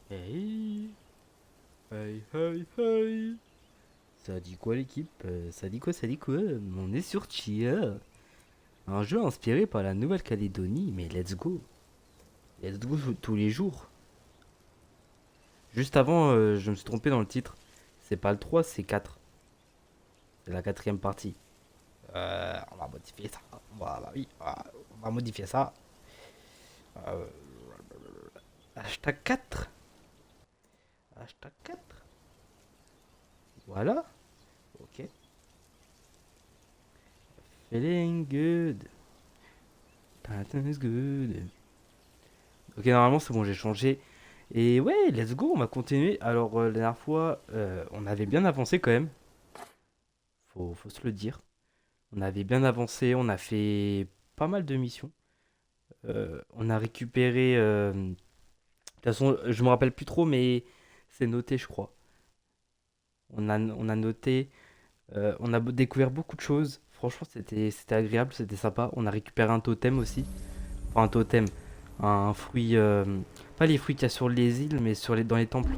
Hey, hey, hey, hey. Ça dit quoi l'équipe? Ça dit quoi? On est sur Chia, un jeu inspiré par la Nouvelle-Calédonie, mais let's go. Let's go tous les jours. Juste avant, je me suis trompé dans le titre. C'est pas le 3, c'est 4. C'est la quatrième partie. On va modifier ça. Bah oui, on va modifier ça. Euh, hashtag 4. Hashtag 4. Voilà. Ok. Feeling good. Is good. Ok, normalement c'est bon, j'ai changé. Et ouais, let's go, on va continuer. Alors, la dernière fois, on avait bien avancé quand même. Faut se le dire. On avait bien avancé, on a fait pas mal de missions. On a récupéré. De toute façon, je me rappelle plus trop, mais c'est noté, je crois. On a noté. On a découvert beaucoup de choses. Franchement, c'était agréable, c'était sympa. On a récupéré un totem aussi. Enfin, un totem. Un fruit. Pas les fruits qu'il y a sur les îles, mais dans les temples.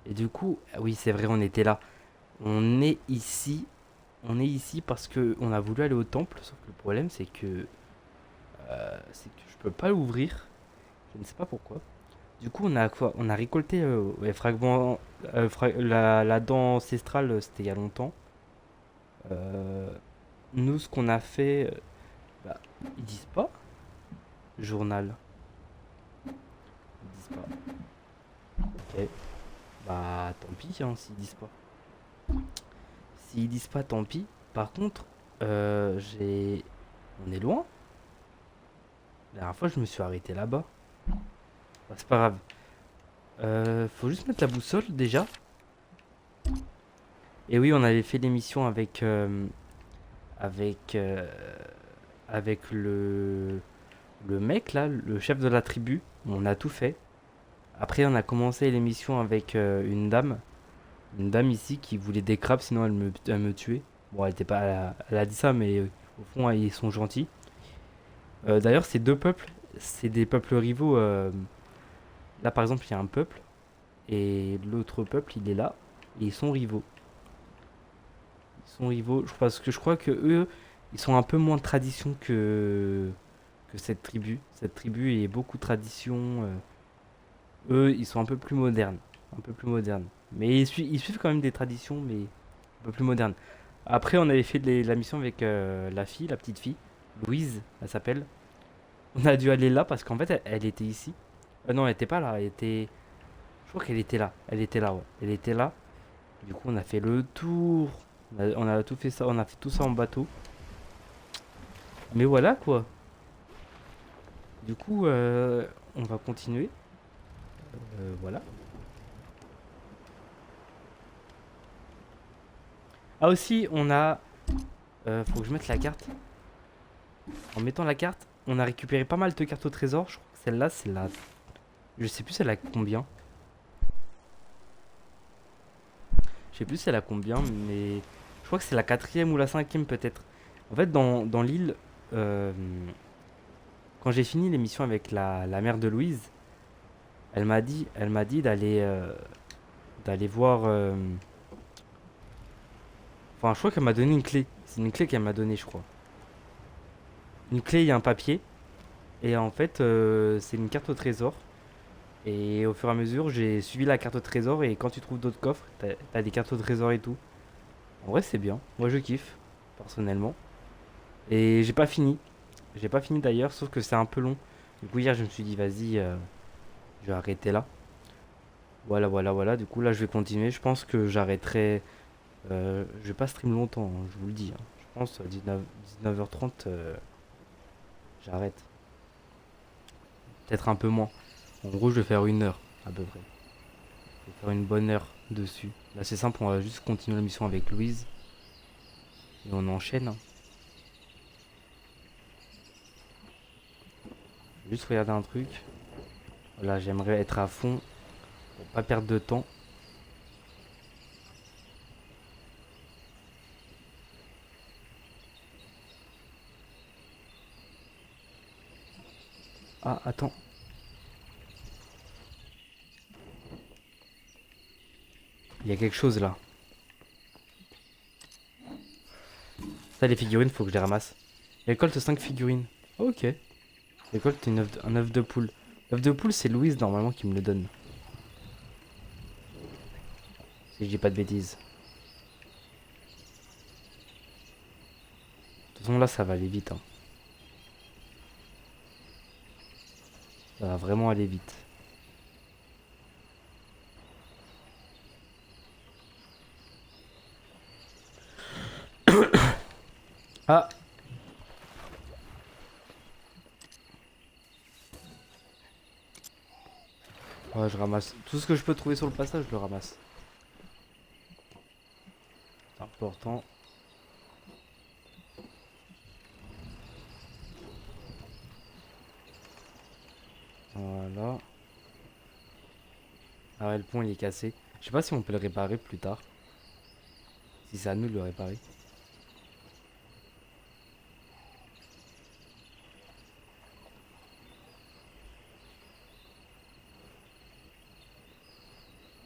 Et du coup, ah oui, c'est vrai, on était là. On est ici. On est ici parce que on a voulu aller au temple. Sauf que le problème, c'est que je peux pas l'ouvrir. Je ne sais pas pourquoi. Du coup, on a quoi? On a récolté ouais, fragments. La dent ancestrale, c'était il y a longtemps. Euh, nous, ce qu'on a fait. Bah, ils disent pas. Journal. Ils disent pas. Ok. Bah, tant pis, hein, s'ils disent pas. S'ils disent pas, tant pis. Par contre, j'ai. On est loin. La dernière fois, je me suis arrêté là-bas. Bah, c'est pas grave. Faut juste mettre la boussole déjà. Et oui, on avait fait l'émission avec, avec le mec là, le chef de la tribu. On a tout fait. Après, on a commencé l'émission avec une dame ici qui voulait des crabes, sinon elle me tuait. Bon, elle était pas, elle a dit ça, mais au fond, ils sont gentils. D'ailleurs, ces deux peuples, c'est des peuples rivaux. Là, par exemple, il y a un peuple et l'autre peuple, il est là et ils sont rivaux. Ils sont rivaux parce que je crois que eux, ils sont un peu moins de tradition que cette tribu. Cette tribu est beaucoup de tradition. Eux, ils sont un peu plus modernes. Un peu plus modernes. Mais ils suivent quand même des traditions, mais un peu plus modernes. Après, on avait fait la mission avec la fille, la petite fille. Louise, elle s'appelle. On a dû aller là parce qu'en fait, elle était ici. Non, elle était pas là. Elle était. Je crois qu'elle était là. Elle était là, ouais. Elle était là. Du coup, on a fait le tour. On a tout fait ça. On a fait tout ça en bateau. Mais voilà quoi. Du coup, on va continuer. Voilà. Ah aussi, on a... faut que je mette la carte. En mettant la carte, on a récupéré pas mal de cartes au trésor. Je crois que celle-là, c'est la... Je sais plus c'est la combien. Je sais plus c'est la combien, mais... Je crois que c'est la quatrième ou la cinquième peut-être. En fait, dans l'île... euh, quand j'ai fini l'émission avec la mère de Louise, elle m'a dit d'aller voir... Enfin, je crois qu'elle m'a donné une clé. C'est une clé qu'elle m'a donnée, je crois. Une clé et un papier. Et en fait, c'est une carte au trésor. Et au fur et à mesure, j'ai suivi la carte au trésor. Et quand tu trouves d'autres coffres, t'as des cartes au trésor et tout. En vrai, c'est bien. Moi, je kiffe, personnellement. Et j'ai pas fini. J'ai pas fini d'ailleurs, sauf que c'est un peu long. Du coup, hier, je me suis dit, vas-y, je vais arrêter là. Voilà, voilà, voilà. Du coup, là, je vais continuer. Je pense que j'arrêterai. Je vais pas stream longtemps, hein, je vous le dis, hein. Je pense 19h30, j'arrête. Peut-être un peu moins. En gros, je vais faire une heure, à peu près. Je vais faire une bonne heure dessus. Là, c'est simple, on va juste continuer la mission avec Louise. Et on enchaîne, hein. Je vais juste regarder un truc. Voilà, j'aimerais être à fond pour pas perdre de temps. Ah, attends. Il y a quelque chose là. Ça, les figurines, faut que je les ramasse. Récolte 5 figurines. Ok. Récolte un œuf de poule. L'œuf de poule, c'est Louise normalement qui me le donne. Si je dis pas de bêtises. De toute façon, là, ça va aller vite. Hein. Ça va vraiment aller vite. Ah! Ouais, je ramasse. Tout ce que je peux trouver sur le passage, je le ramasse. C'est important. Voilà. Ah ouais, le pont il est cassé. Je sais pas si on peut le réparer plus tard. Si c'est à nous de le réparer.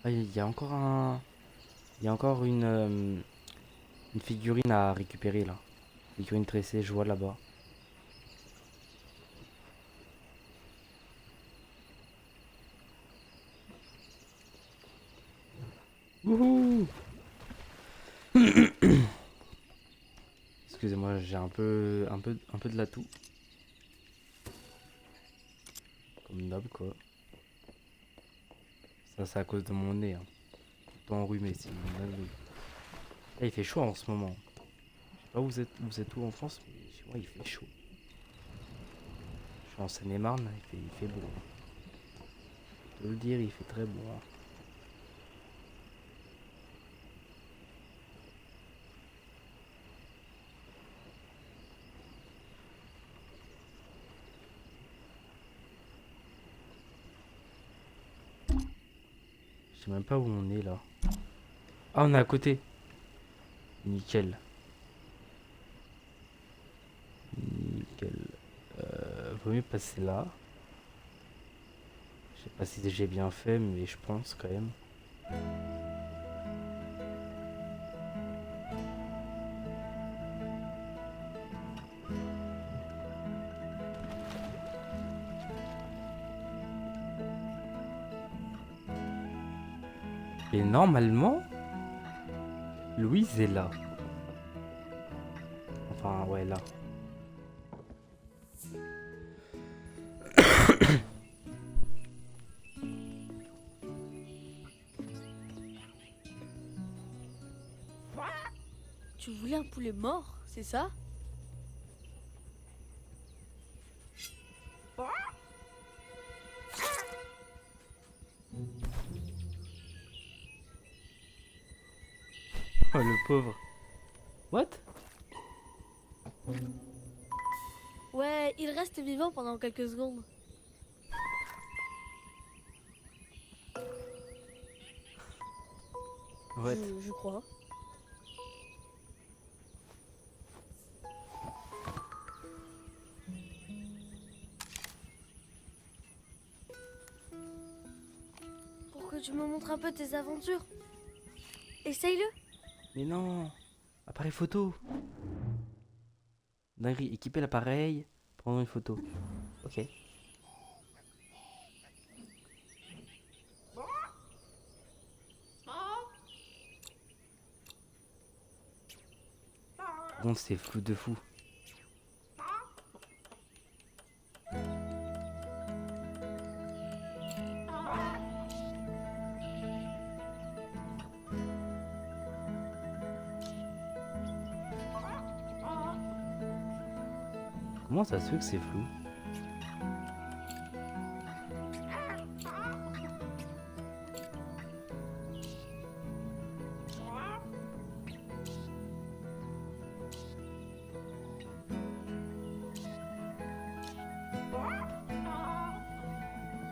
Ah, il y a encore un... Il y a encore une figurine à récupérer là. Figurine tressée, je vois là-bas. Wouhou! Excusez-moi, j'ai un peu de la toux. Comme d'hab quoi. Ça c'est à cause de mon nez. Hein. Tout le temps enrhumé, c'est une dinguerie. Là il fait chaud en ce moment. Je sais pas où vous êtes où en France, mais chez moi il fait chaud. Je suis en Seine-et-Marne, il fait beau. Je peux le dire, il fait très beau. Hein. Je sais même pas où on est là. Ah, on est à côté. Nickel. Nickel. Vaut mieux passer là. Je sais pas si j'ai bien fait, mais je pense quand même. Et normalement, Louise est là. Enfin, ouais, là. Tu voulais un poulet mort, c'est ça? Oh, le pauvre. What? Ouais, il reste vivant pendant quelques secondes. What? Je crois. Pour que tu me montres un peu tes aventures. Essaye-le. Mais non. Appareil photo. Dinguerie, équiper l'appareil, prendre une photo. Ok. Par contre, c'est flou de fou. Comment ça se fait que c'est flou?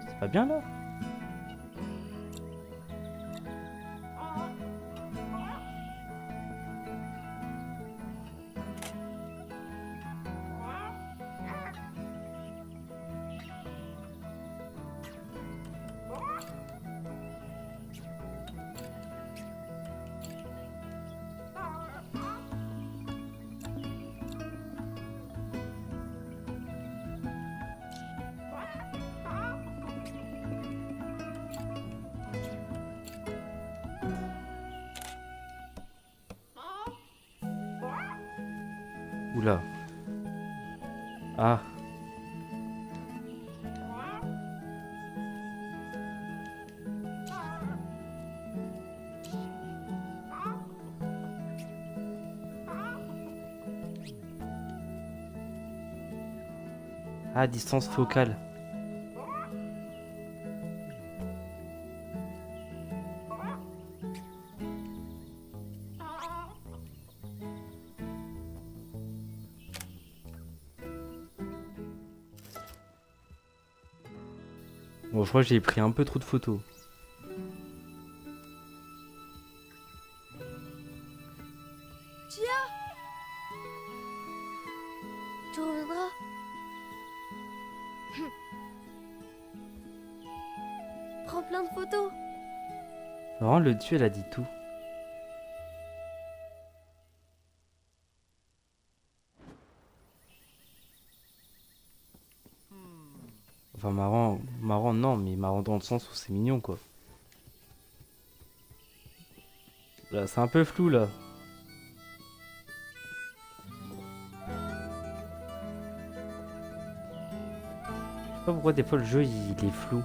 C'est pas bien là? Oula. Ah. Ah, distance focale. Bon, je crois que j'ai pris un peu trop de photos. Tia, tu reviendras. Prends plein de photos. Vraiment, le dieu, elle a dit tout. Enfin, marrant, marrant, non, mais marrant dans le sens où c'est mignon, quoi. Là, c'est un peu flou, là. Je sais pas pourquoi des fois le jeu, il est flou.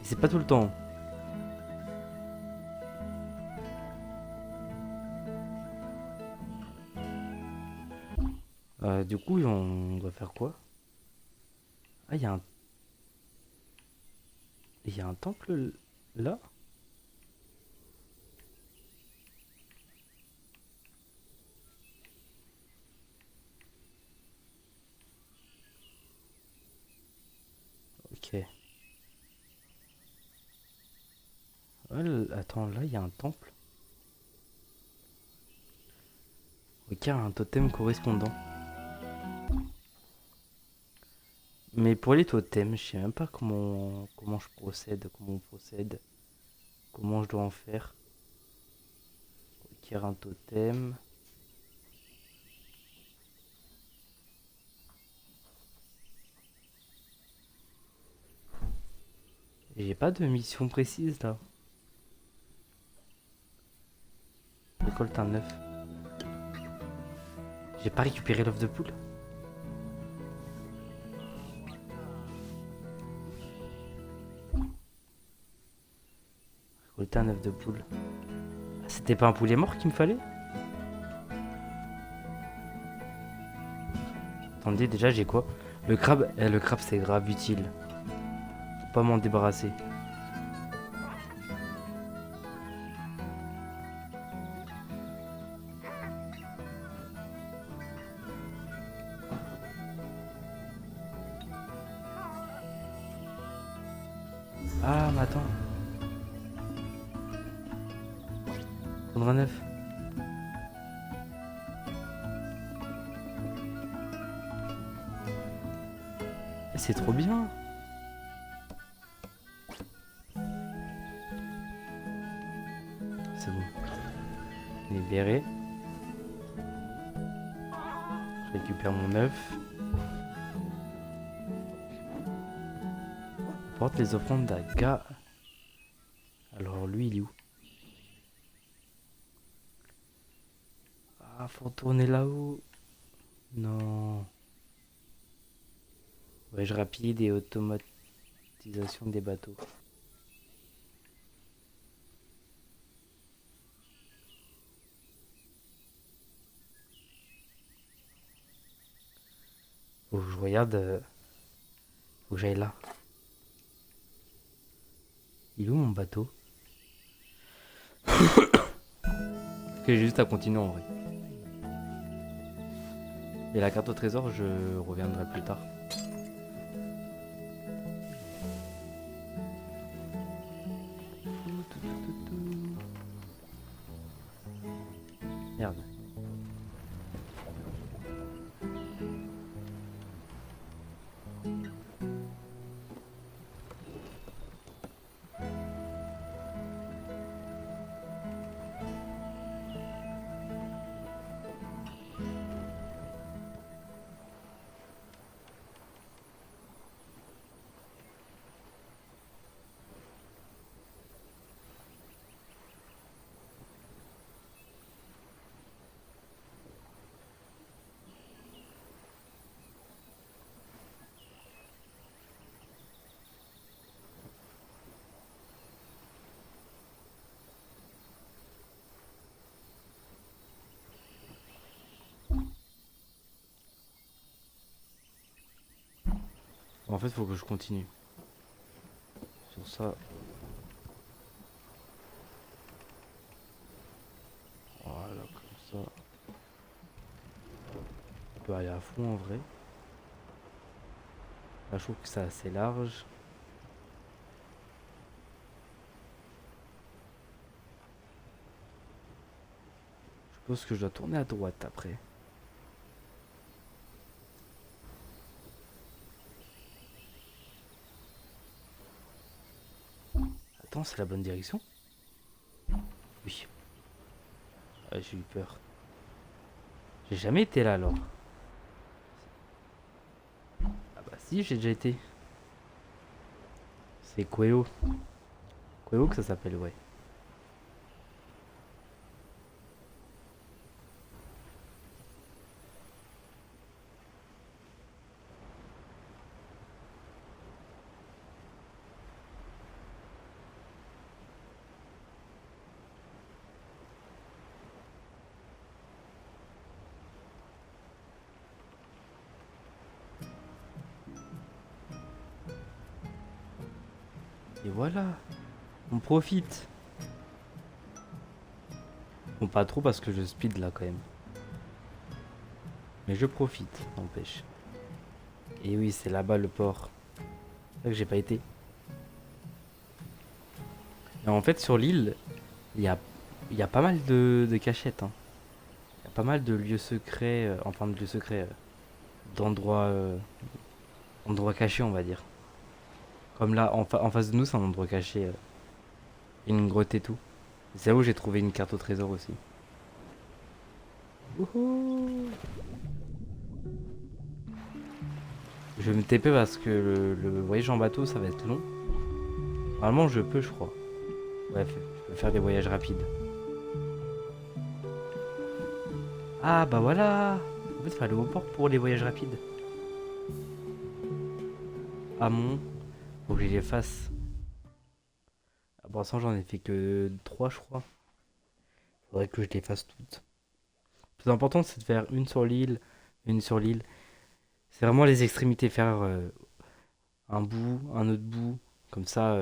Et c'est pas tout le temps. Du coup, on doit faire quoi? Ah, il y a un temple là? Ok. Ouais, attends, là, il y a un temple. Ok, un totem correspondant. Mais pour les totems, je sais même pas comment je procède, comment on procède, comment je dois en faire. Requiert un totem. Et j'ai pas de mission précise là. Récolte un œuf. J'ai pas récupéré l'œuf de poule. Récolter un œuf de poule. Ah, c'était pas un poulet mort qu'il me fallait? Attendez, déjà j'ai quoi? Le crabe c'est grave utile. Faut pas m'en débarrasser. Ah, mais attends. Prendre un œuf. C'est trop bien. C'est bon. Libéré. Je récupère mon œuf. Porte les offrandes d'Aga. Alors lui il est où? Ah, faut retourner là-haut. Non. Voyage rapide et automatisation des bateaux. Faut que je regarde. Faut que j'aille là. Il est où mon bateau? Ok, j'ai juste à continuer en vrai. Et la carte au trésor, je reviendrai plus tard. Merde. En fait, faut que je continue. Sur ça. Voilà, comme ça. On peut aller à fond en vrai. Là, je trouve que c'est assez large. Je pense que je dois tourner à droite après. Attends, c'est la bonne direction? Oui. Ah, j'ai eu peur. J'ai jamais été là alors. Ah bah si, j'ai déjà été. C'est Queo. Queo que ça s'appelle, ouais. Et voilà, on profite. Bon, pas trop parce que je speed là quand même. Mais je profite, n'empêche. Et oui, c'est là-bas le port. C'est là que j'ai pas été. Et en fait, sur l'île, il y a, il y a pas mal de cachettes, hein. Il y a pas mal de lieux secrets, enfin de lieux secrets, d'endroits endroits cachés, on va dire. Comme là, en face de nous, c'est un endroit caché. Une grotte et tout. C'est là où j'ai trouvé une carte au trésor aussi. Wouhou! Je vais me TP parce que le voyage en bateau, ça va être long. Normalement, je peux, je crois. Bref, je peux faire des voyages rapides. Ah, bah voilà! En fait, il faut aller au port pour les voyages rapides. Amont, faut que je les fasse. Ah, pour l'instant, j'en ai fait que 3, je crois. Faudrait que je les fasse toutes. Le plus important, c'est de faire une sur l'île, une sur l'île. C'est vraiment les extrémités, faire un bout, un autre bout. Comme ça,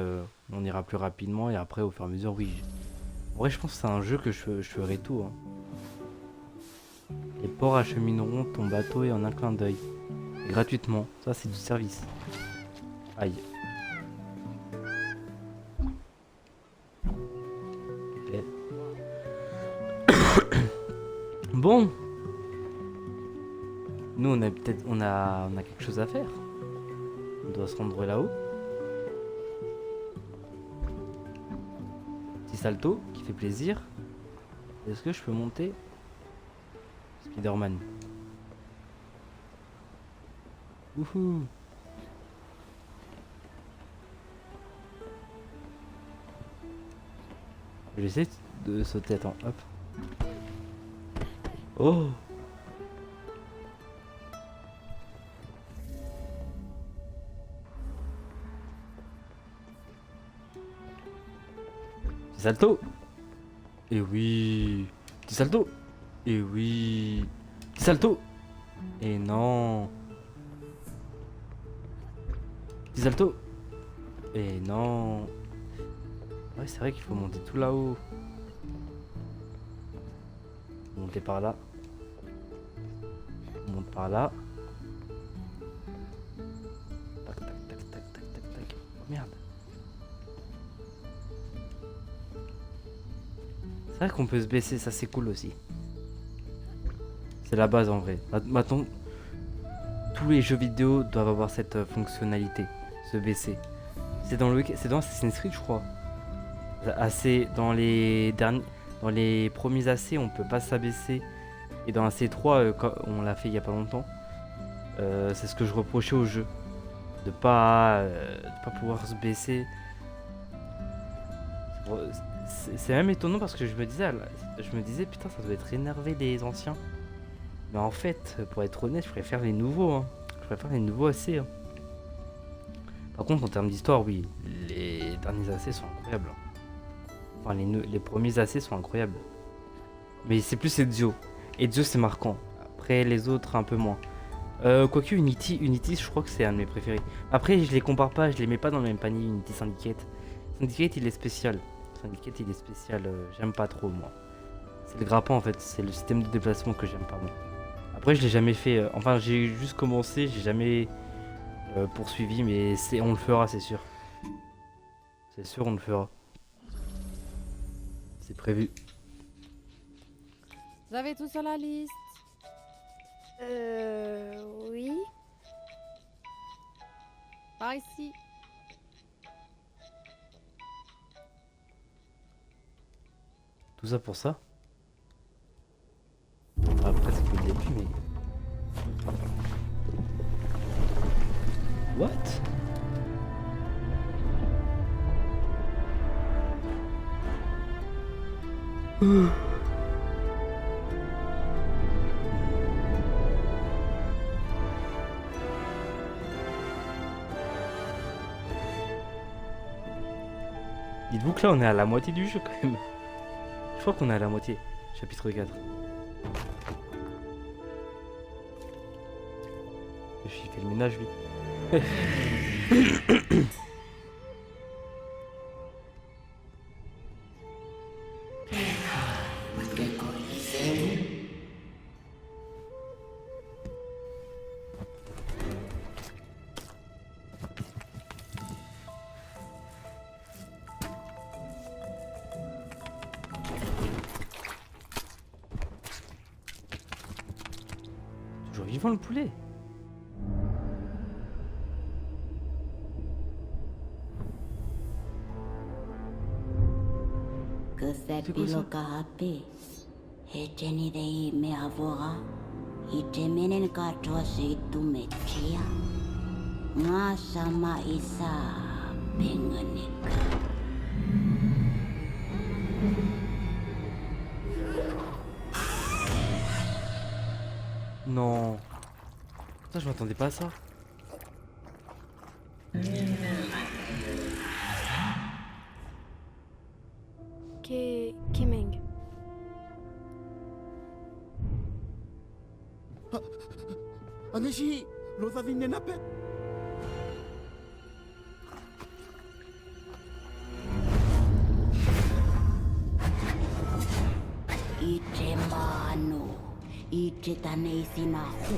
on ira plus rapidement et après, au fur et à mesure, oui. En vrai, je pense que c'est un jeu que je ferai tout, hein. Les ports achemineront ton bateau et en un clin d'œil. Gratuitement. Ça, c'est du service. Aïe. Ok. Bon. Nous, on a peut-être, on a quelque chose à faire. On doit se rendre là-haut. Petit salto qui fait plaisir. Est-ce que je peux monter? Spider-Man. Wouhou. Je vais essayer de sauter. Attends, hop. Oh. Petit salto. Et oui. Petit salto. Et oui. Petit salto. Et non. Petit salto. Et non. Ouais, c'est vrai qu'il faut monter tout là-haut. Monter par là. On monte par là. Tac, tac, tac, tac, tac, tac, tac. Oh merde. C'est vrai qu'on peut se baisser, ça c'est cool aussi. C'est la base en vrai. Maintenant, tous les jeux vidéo doivent avoir cette fonctionnalité, se baisser. C'est dans Assassin's Creed, je crois. Dans les premiers AC, on peut pas s'abaisser. Et dans AC3, on l'a fait il y a pas longtemps. C'est ce que je reprochais au jeu, de pas pouvoir se baisser. C'est même étonnant parce que je me disais putain, ça doit être énervé les anciens. Mais en fait, pour être honnête, je préfère les nouveaux, hein. Je préfère les nouveaux AC, hein. Par contre, en termes d'histoire, oui, les derniers AC sont incroyables. Enfin, les premiers AC sont incroyables. Mais c'est plus Ezio. Ezio, c'est marquant. Après, les autres, un peu moins. Quoique Unity, je crois que c'est un de mes préférés. Après, je les compare pas, je les mets pas dans le même panier, Unity Syndicate. Syndicate, il est spécial. Syndicate, il est spécial, j'aime pas trop, moi. C'est le grappin, en fait, c'est le système de déplacement que j'aime pas, moi. Après, je l'ai jamais fait, enfin, j'ai juste commencé, j'ai jamais poursuivi, mais on le fera, c'est sûr. C'est sûr, on le fera. C'est prévu. Vous avez tout sur la liste. Oui. Par ici. Tout ça pour ça. Ah, presque le début, mais... What? Dites-vous que là on est à la moitié du jeu quand même. Je crois qu'on est à la moitié. Chapitre 4. Je fait le ménage lui. Toujours vivant le poulet. C'est quoi ça? Non. Putain, je m'attendais pas à ça. Kemeng. Aneshi, Rosavine Nape. Ite mano, ite tanei sinahu,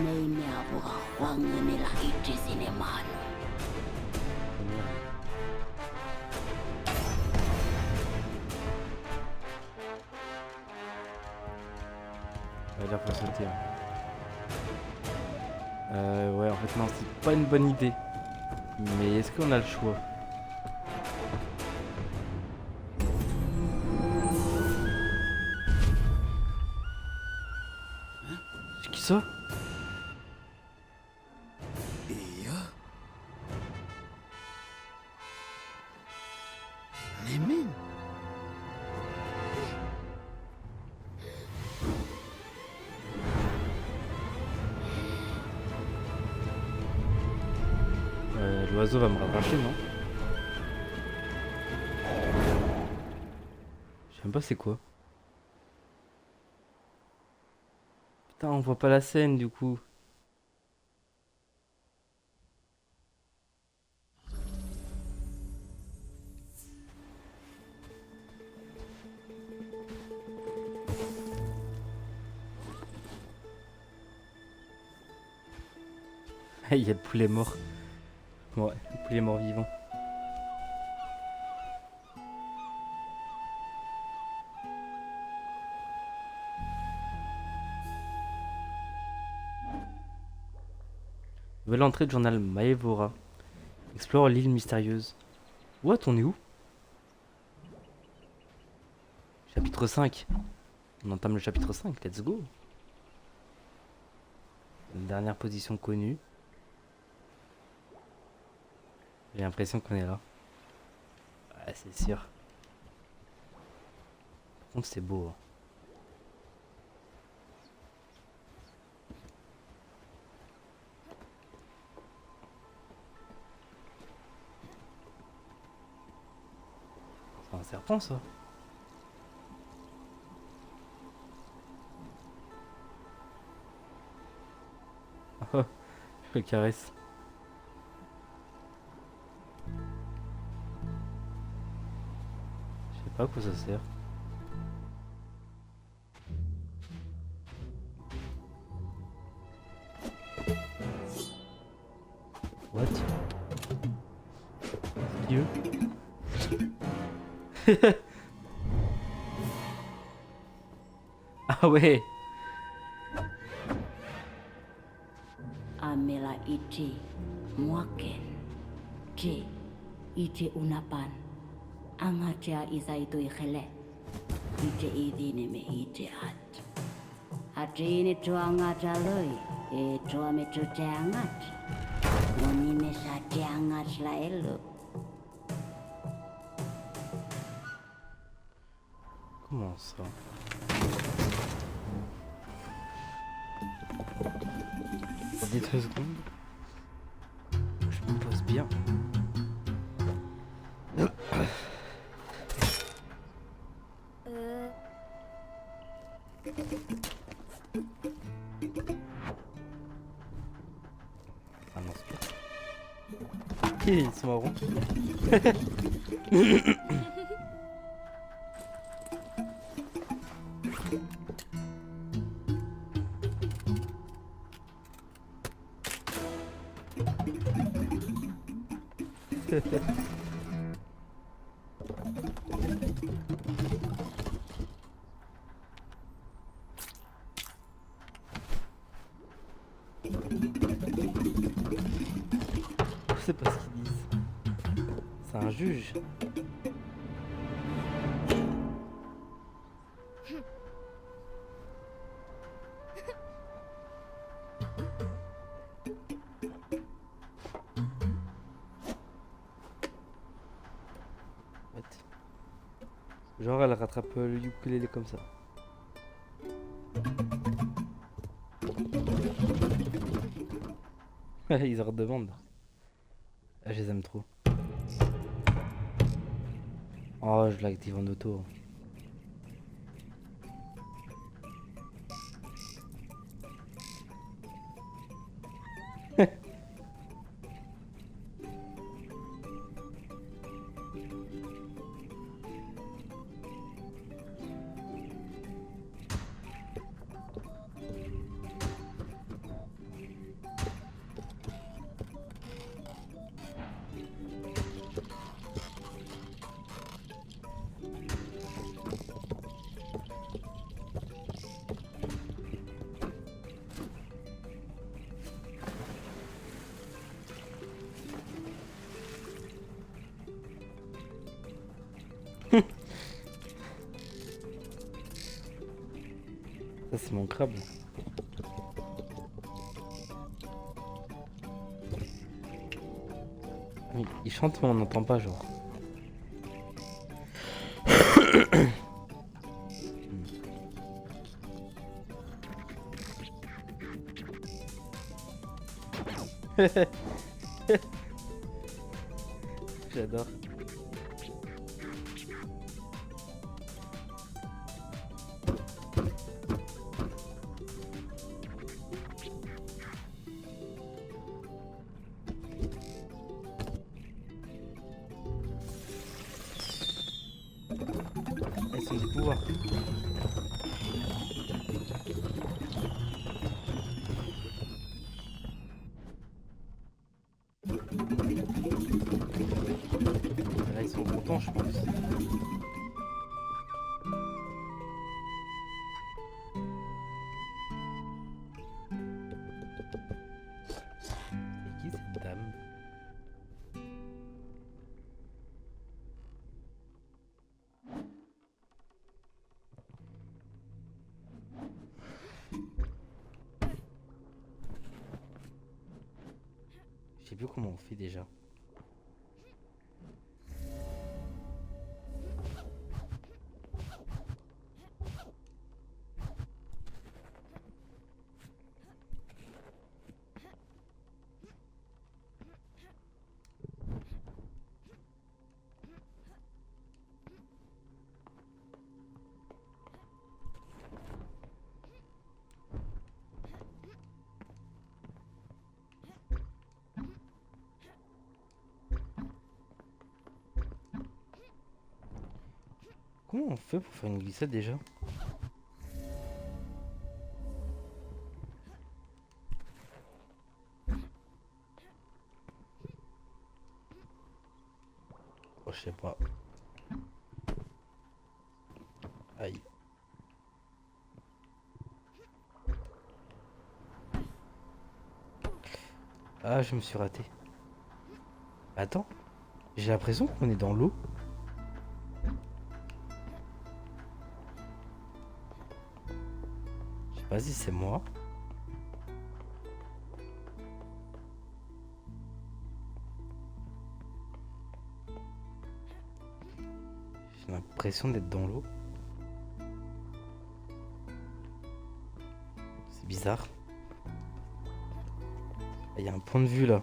nei meavura wanganela ite sinemano. Ouais, là faut sauter. Ouais, en fait non, c'est pas une bonne idée. Mais est-ce qu'on a le choix? C'est qui ça? Nemen. L'oiseau va me rattraper, non? Je sais même pas c'est quoi. Putain, on voit pas la scène du coup. Il y a le poulet mort. Ouais, le poulet mort vivant. Nouvelle entrée de journal Maevora. Explore l'île mystérieuse. What, on est où? Chapitre 5. On entame le chapitre 5, let's go. Une dernière position connue. J'ai l'impression qu'on est là. Ouais, c'est sûr. Par contre, c'est beau. Hein. C'est un serpent, ça. Elle caresse. Je sais pas à quoi ça sert. What? Dieu. Ah ouais. Amela ite mwaken je ite unapan angatia isa itu ikhele ite idine me ite at atine tuangata loy e tuame tutangat monime sa tiangat la elo. Comment ça? Attendez 13 secondes. Je me pose bien. Euh... Ah non, c'est pas. Ils sont marrons. Je sais pas ce qu'ils disent. C'est un juge. What? Genre elle rattrape le ukulélé comme ça. Ils en redemandent. Ah, je les aime trop. Oh, je l'active en auto. Ça c'est mon crabe. Il chante mais on n'entend pas genre. J'adore. Elles sont du pouvoir. Là ils sont contents je pense. C'est qui cette dame? Je sais plus comment on fait déjà. Comment on fait pour faire une glissade déjà? Oh, je sais pas. Aïe. Ah, je me suis raté. Attends, j'ai l'impression qu'on est dans l'eau. Je sais pas si c'est moi. J'ai l'impression d'être dans l'eau. C'est bizarre. Il y a un point de vue là.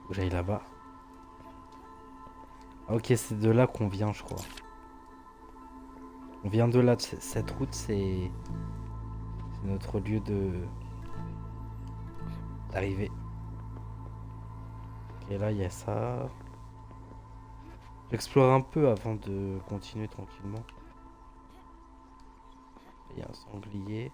Faut que j'aille là-bas. Ah, ok, c'est de là qu'on vient, je crois. On vient de là. Cette route, c'est notre lieu d'arrivée. Ok, là, il y a ça. J'explore un peu avant de continuer tranquillement. Il y a un sanglier.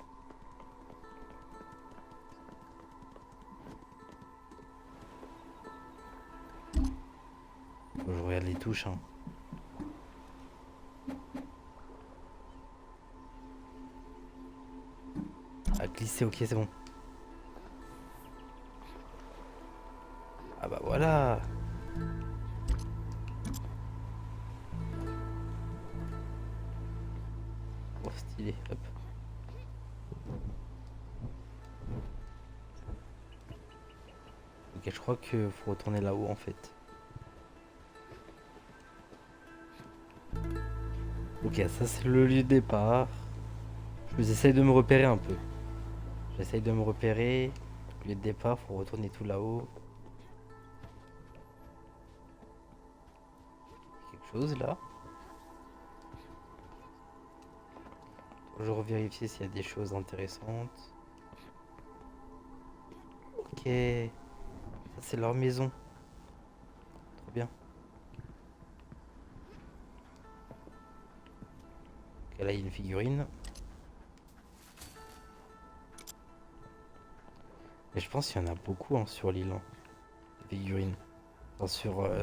Faut que je regarde les touches, hein. À glisser, ok, c'est bon. Ah bah voilà. Oh, stylé, hop. Ok, je crois qu'il faut retourner là-haut en fait. Ok, ça c'est le lieu de départ. J'essaye de me repérer un peu. J'essaye de me repérer. Le lieu de départ, faut retourner tout là-haut. Quelque chose là. Toujours vérifier s'il y a des choses intéressantes. Ok. Ça c'est leur maison. Trop bien. Ok, là il y a une figurine. Et je pense qu'il y en a beaucoup hein, sur l'île. Hein, des figurines. Enfin,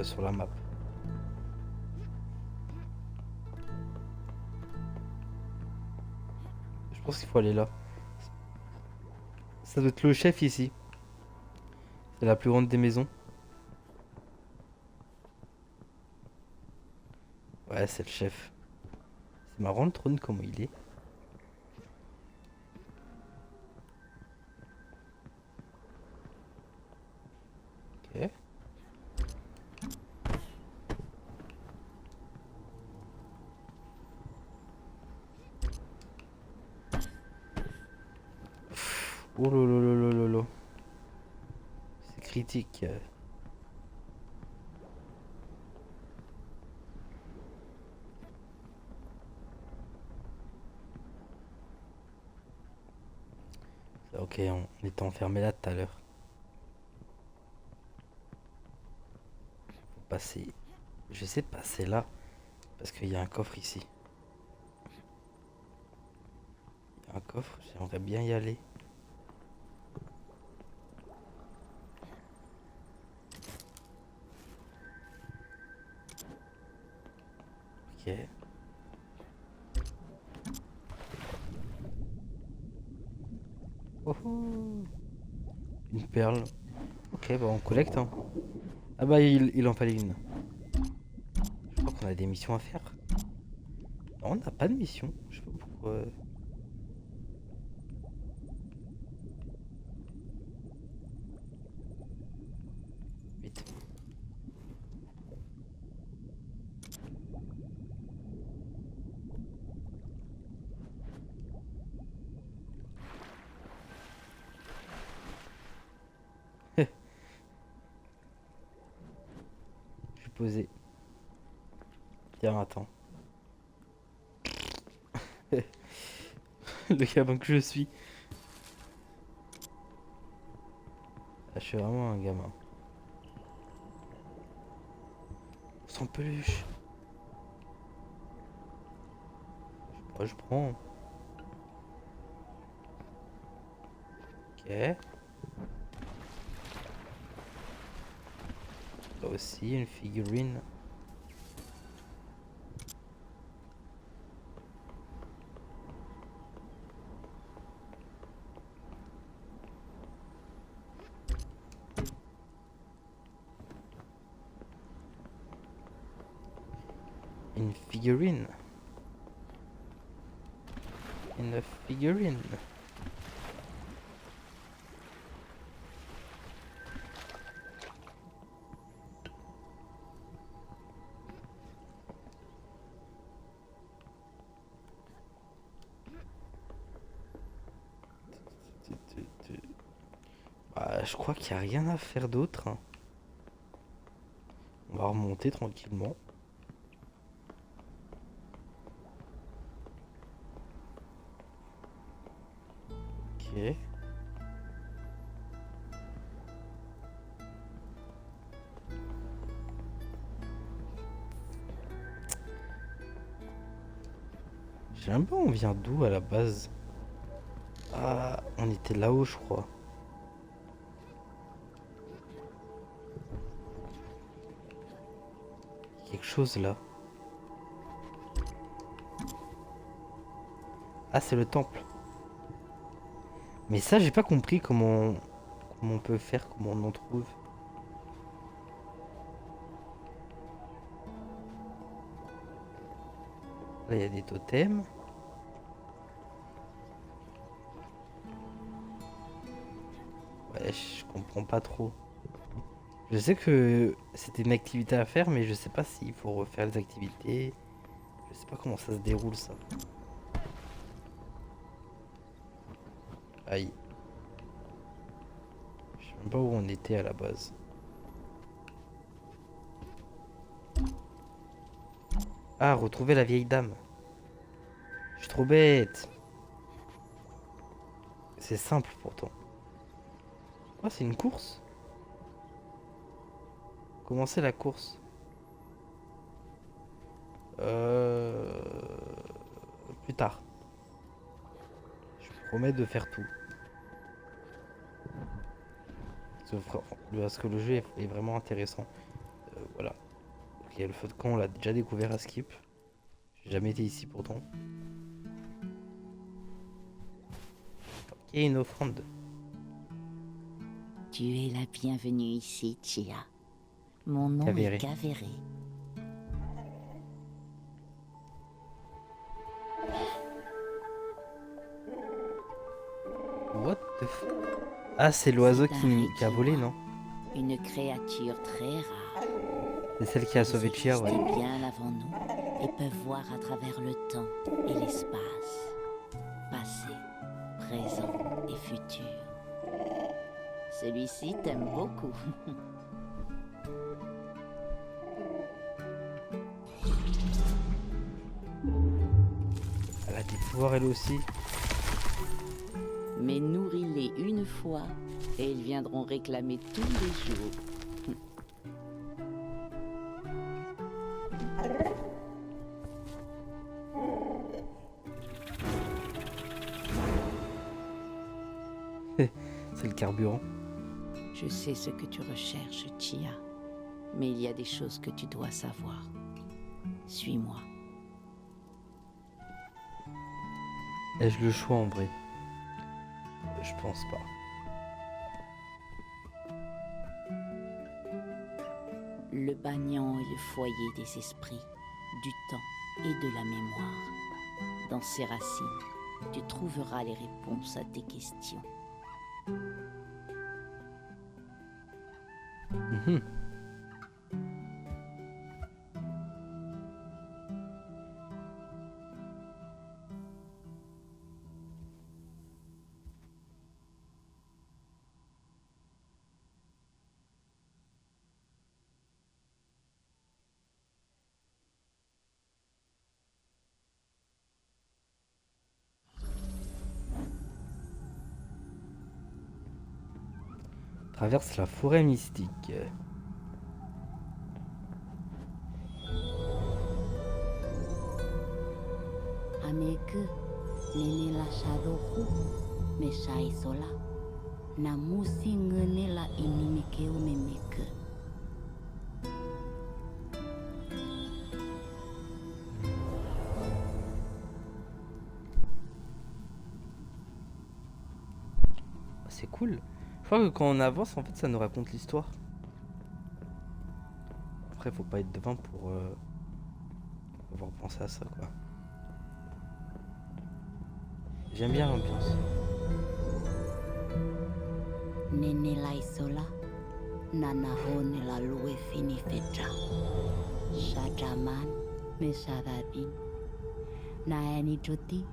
sur la map. Je pense qu'il faut aller là. Ça doit être le chef ici. C'est la plus grande des maisons. Ouais, c'est le chef. C'est marrant le trône, comment il est. Ok. Oh lolo. C'est critique. Ok, on était enfermé là tout à l'heure. Faut passer. Je vais essayer de passer là. Parce qu'il y a un coffre ici. Il y a un coffre, j'aimerais bien y aller. Ok. Oh oh. Une perle. Ok, bah on collecte hein. Ah bah il en fallait une. Je crois qu'on a des missions à faire. Non, on n'a pas de mission. Je sais pas pourquoi. Vite. Je suis posé. Tiens, attends. Le gamin que je suis. Ah, je suis vraiment un gamin. Sans peluche. Moi, je prends. Ok. Là aussi, une figurine. Une figurine. Une figurine. Bah, je crois qu'il n'y a rien à faire d'autre, hein. On va remonter tranquillement. Ok. Je sais même pas on vient d'où à la base. Ah, on était là-haut, je crois. Quelque chose là. Ah, c'est le temple. Mais ça, j'ai pas compris comment on peut faire, comment on en trouve. Là, il y a des totems. Ouais, je comprends pas trop. Je sais que c'était une activité à faire, mais je sais pas s'il faut refaire les activités. Je sais pas comment ça se déroule, ça. Aïe. Je sais même pas où on était à la base. Ah, retrouver la vieille dame. Je suis trop bête. C'est simple pourtant. Ah, c'est une course? Commencer la course. Plus tard. Je promets de faire tout. Parce que le jeu est vraiment intéressant. Voilà. Il y a le feu de camp, on l'a déjà découvert à Skip. J'ai jamais été ici pourtant. Et une offrande. Tu es la bienvenue ici, Chia. Mon nom Cavéré. est Cavéré. What the f... Ah, c'est l'oiseau C'est un qui a volé, Rekiwa. non? Une créature très rare. C'est celle qui a Ils sauvé Chia, ouais. existaient bien avant nous et peuvent voir à travers le temps et l'espace. Passé, présent et futur. Celui-ci t'aime beaucoup. Elle a des pouvoirs elle aussi. Mais nourris-les une fois et ils viendront réclamer tous les jours. C'est le carburant. Je sais ce que tu recherches, Chia. Mais il y a des choses que tu dois savoir. Suis-moi. Ai-je le choix en vrai? Je pense pas. Le Banyan est le foyer des esprits, du temps et de la mémoire. Dans ses racines, tu trouveras les réponses à tes questions. Mhm. traverse la forêt mystique. Ameke, nene la shadohu, me shaisola. Na musi ngene la inimikeu memeke. C'est cool. Je crois que quand on avance, en fait, ça nous raconte l'histoire. Après, faut pas être devin pour avoir pensé à ça, quoi. J'aime bien l'ambiance. Nene la isola. Nanahone la lue finifetra. Shadraman, me shadabin. Naeni joti,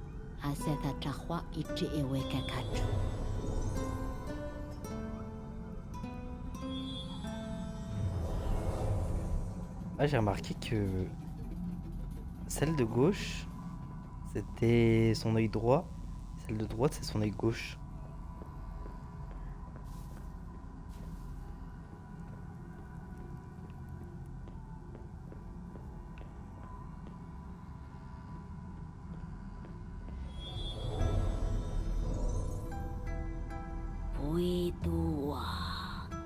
asetha chahwa iti eweka katu. Ah, j'ai remarqué que celle de gauche, c'était son œil droit. Celle de droite, c'est son œil gauche. Puidua,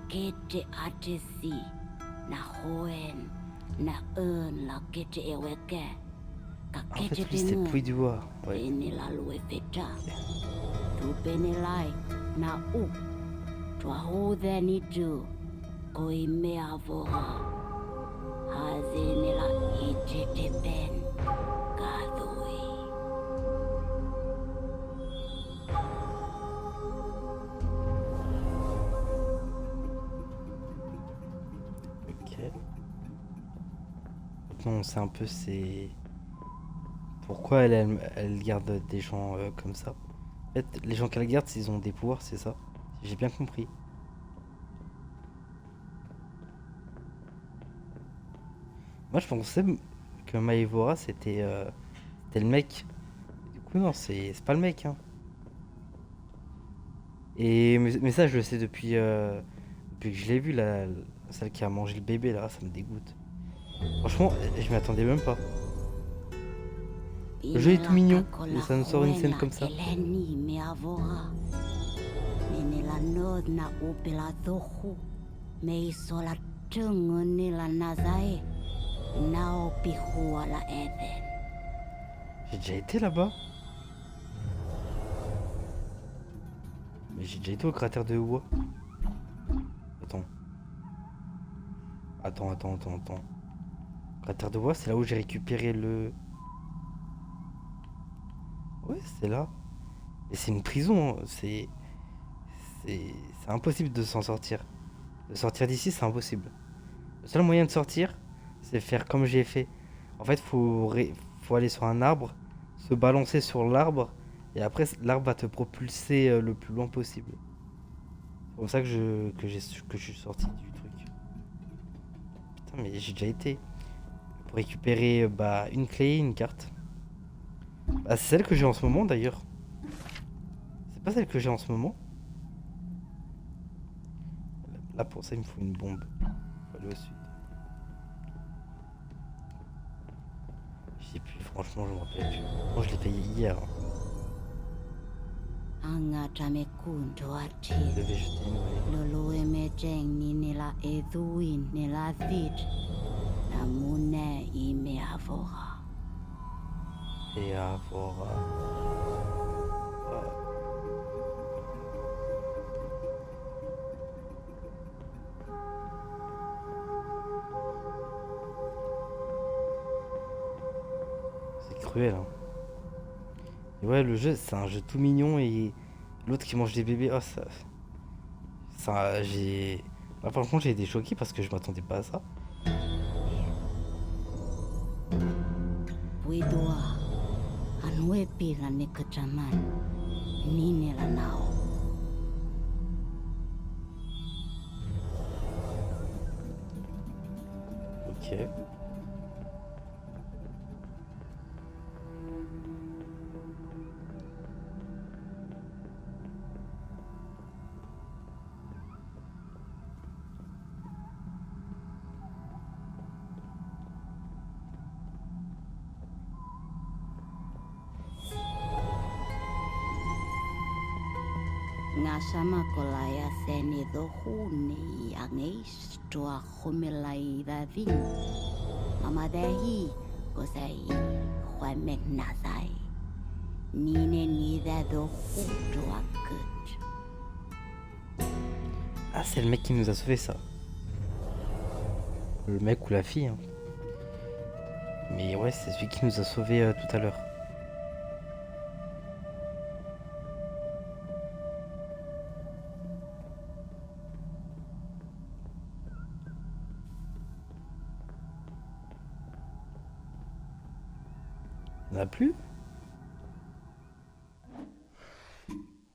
kete atesi, na hoen, na la kete eweke. Ka En fait, kete lui, c'était tengu, Puydua. Ouais. pene la lue feta. Tu pene lai, na tua hode ni tu, koi me avoha. Hazene la ite te pen, kadui. Ok. Maintenant, on sait un peu c'est pourquoi elle garde des gens comme ça. En fait, les gens qu'elle garde, ils ont des pouvoirs, c'est ça. J'ai bien compris. Moi, je pensais que Maevora, c'était le mec. Du coup, non, c'est pas le mec, hein. Mais ça, je le sais depuis que je l'ai vu, celle qui a mangé le bébé, là, ça me dégoûte. Franchement, je m'y attendais même pas. Le jeu est tout mignon, mais ça nous sort une scène comme ça. Eleni me avoha. Nene la nod na upela dohu. Me isola tungu ni la nazae. Nao pihua la Eden. J'ai déjà été là-bas. Mais j'ai déjà été au cratère de Oua. Attends. Attends. Cratère de Oua, c'est là où j'ai récupéré le... Ouais, c'est là. Et c'est une prison, hein. C'est impossible de s'en sortir. De sortir d'ici, c'est impossible. Le seul moyen de sortir, c'est faire comme j'ai fait. En fait, faut aller sur un arbre, se balancer sur l'arbre, et après, l'arbre va te propulser le plus loin possible. C'est comme ça que je suis sorti du truc. Putain, mais j'ai déjà été. Pour récupérer une clé, une carte. Bah, c'est celle que j'ai en ce moment d'ailleurs. C'est pas celle que j'ai en ce moment. Là, pour ça, il me faut une bombe. Faut aller au sud. Je sais plus, franchement, je me rappelle plus. Moi, je l'ai payé hier. Angata me kunto Je ati. devais jeter une volée. Lolo me jeng ni nila eduin nila thit. Namune i me avoha. Et avoir. C'est cruel, hein. Et ouais, le jeu, c'est un jeu tout mignon et l'autre qui mange des bébés, oh ça. J'ai. Là, franchement, j'ai été choqué parce que je m'attendais pas à ça. Puidua. Anue pila ne kachaman. Ni nila nao. Ok. Nasama kolaya seni dohuni angeis toa homelai davin. Mamadehi kosai huamek nazai. Nine nida dohu toa kut. Ah, c'est le mec qui nous a sauvé ça. Le mec ou la fille. Hein. Mais ouais, c'est celui qui nous a sauvé tout à l'heure. Il n'y en a plus?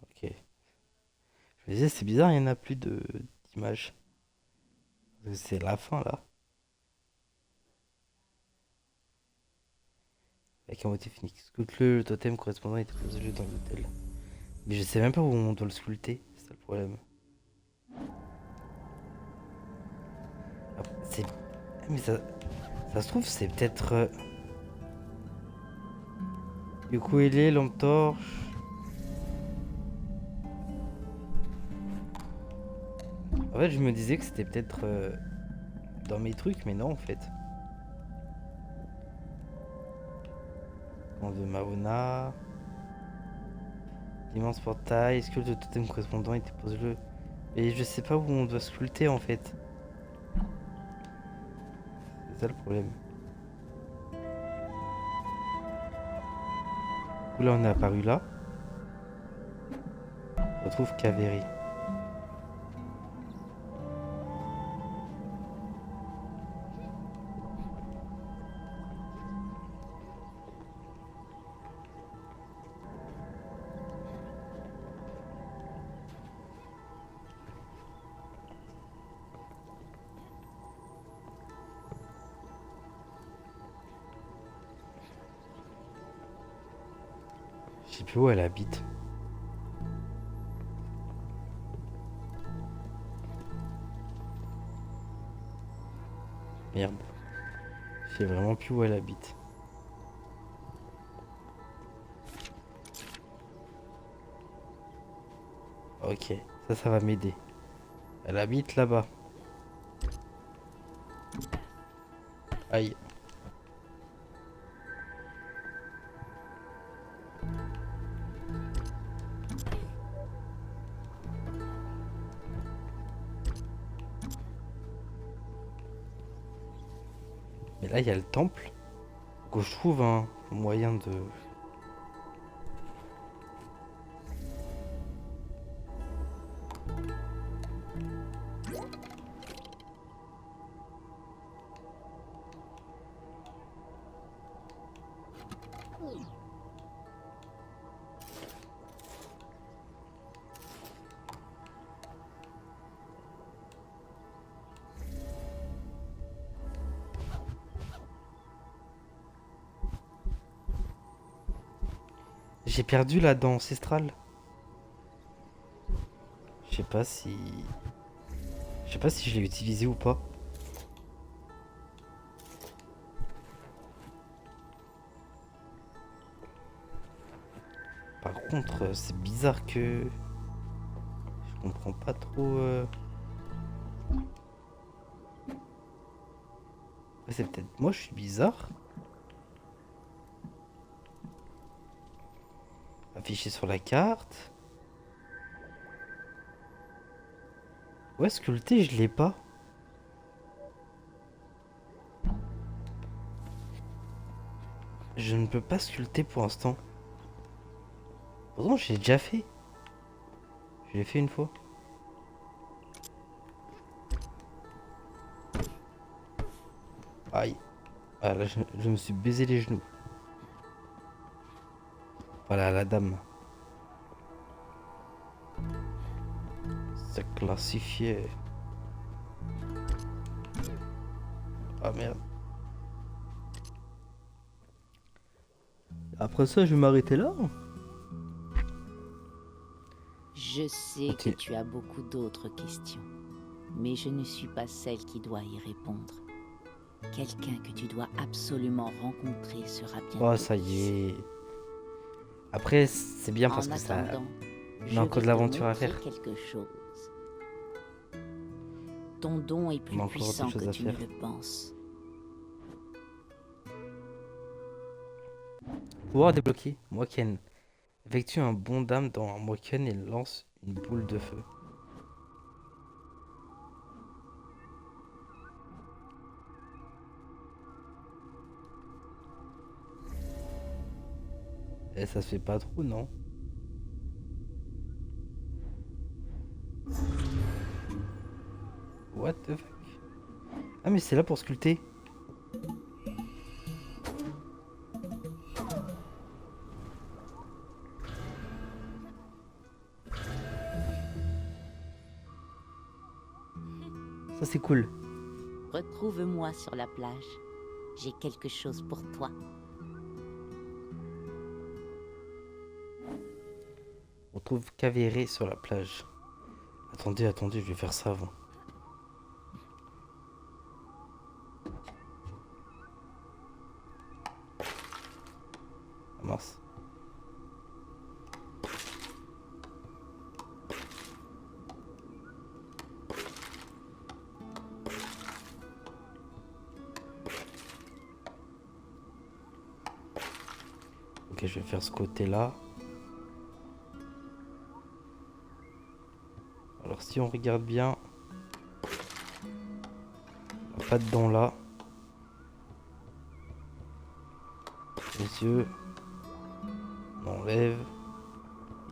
Ok. Je me disais, c'est bizarre, il n'y en a plus d'images. C'est la fin là. Avec un motif unique. Sculpte-le, le totem correspondant est posé dans l'hôtel. Mais je sais même pas où on doit le sculpter, c'est ça le problème. C'est. Mais ça se trouve, c'est peut-être. Ukulélé, lampe torche. En fait, je me disais que c'était peut-être dans mes trucs, mais non en fait. On de Maona. L'immense portail. Est-ce que le totem correspondant était posé-le? Et je sais pas où on doit sculpter en fait. C'est ça le problème. Là on est apparu là. On retrouve Kaveri. Je sais plus où elle habite. Merde. Je sais vraiment plus où elle habite. Ok, ça va m'aider. Elle habite là-bas. Aïe. Mais là, il y a le temple. Que je trouve un moyen de... J'ai perdu la dent ancestrale. Je sais pas si... Je sais pas si je l'ai utilisé ou pas. Par contre, c'est bizarre que... Je comprends pas trop... C'est peut-être moi, je suis bizarre. Affiché sur la carte. Ouais, sculpté, je l'ai pas. Je ne peux pas sculpter pour l'instant. Pourtant, j'ai déjà fait. Je l'ai fait une fois. Aïe. Ah là, je me suis baisé les genoux. Voilà la dame. C'est classifié. Ah merde. Après ça, je vais m'arrêter là. Je sais que tu as beaucoup d'autres questions, mais je ne suis pas celle qui doit y répondre. Quelqu'un que tu dois absolument rencontrer sera bientôt. Oh, ça y est. Après, c'est bien parce En que ça... attendant, Je encore de vais te l'aventure à montrer faire. quelque chose. Ton don est plus On a encore des puissant choses que à tu ne faire. le penses. Pouvoir débloqué. Moken. Effectue un bond d'âme dans un Moken et lance une boule de feu. Et ça se fait pas trop, non? What the fuck? Ah mais c'est là pour sculpter. Ça c'est cool. Retrouve-moi sur la plage. J'ai quelque chose pour toi. On trouve Cavéré sur la plage. Attendez, attendez, je vais faire ça avant. Ah mince. Ok, je vais faire ce côté-là. Alors si on regarde bien, on n'a pas de dents là. Les yeux, on enlève.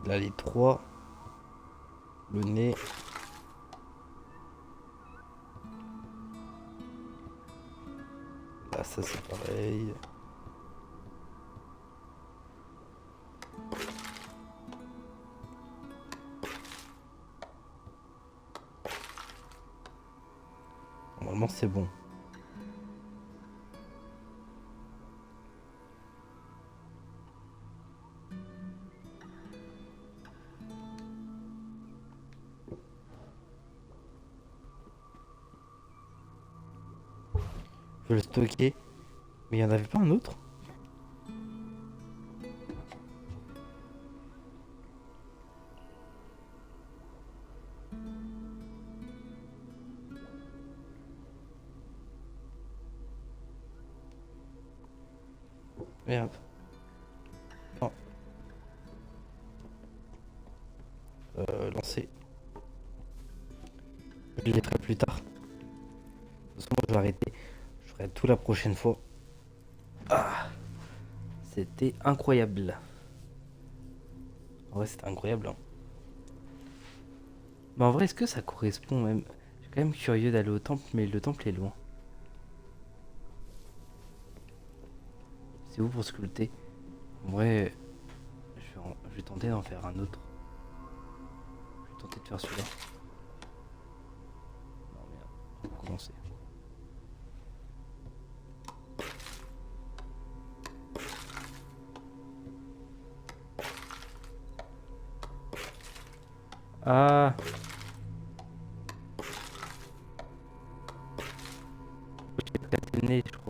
Il a les trois. Le nez. Là, ça c'est pareil. Normalement c'est bon. Je vais le stocker. Mais il n'y en avait pas un autre? Merde. Non. Lancer. Je les ferai plus tard. De toute façon, je vais arrêter. Je ferai tout la prochaine fois. Ah, c'était incroyable. En vrai, c'était incroyable. Hein. Mais en vrai, est-ce que ça correspond même? Je suis quand même curieux d'aller au temple, mais le temple est loin. C'est où pour sculpter? En vrai, je vais tenter d'en faire un autre. Je vais tenter de faire celui-là. Non, merde. On va recommencer. Ah! J'ai peut-être le nez, je crois.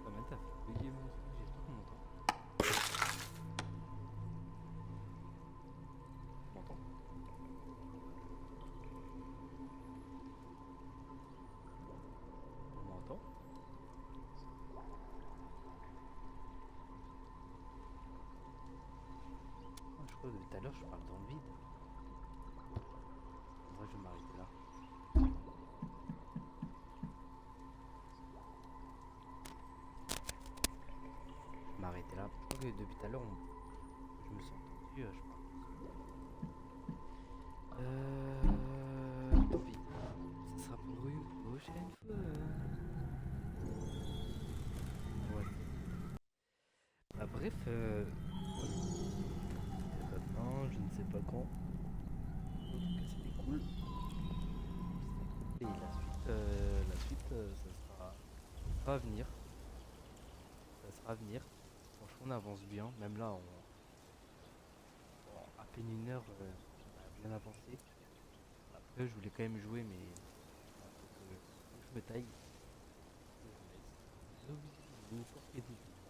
Comment t'as fait bugger mon truc? J'espère qu'on m'entend. On m'entend? On m'entend? Ah, je crois que depuis tout à l'heure je parle dans le vide. Moi je vais m'arrêter là. Je vais m'arrêter là. Je crois que depuis tout à l'heure je me sens entendu, je parle. Tant pis. Ce sera pour une prochaine fois. Ouais. Bah, bref, bref, maintenant, je ne sais pas quand. En tout cas, c'était cool. Et la suite, ça sera à venir. Ça sera à venir. Franchement, on avance bien. Même là, en à peine une heure, on a bien avancé. Après, je voulais quand même jouer, mais faut que je me taille. Que je vous laisse. Bisous, bisous, portez-vous bien.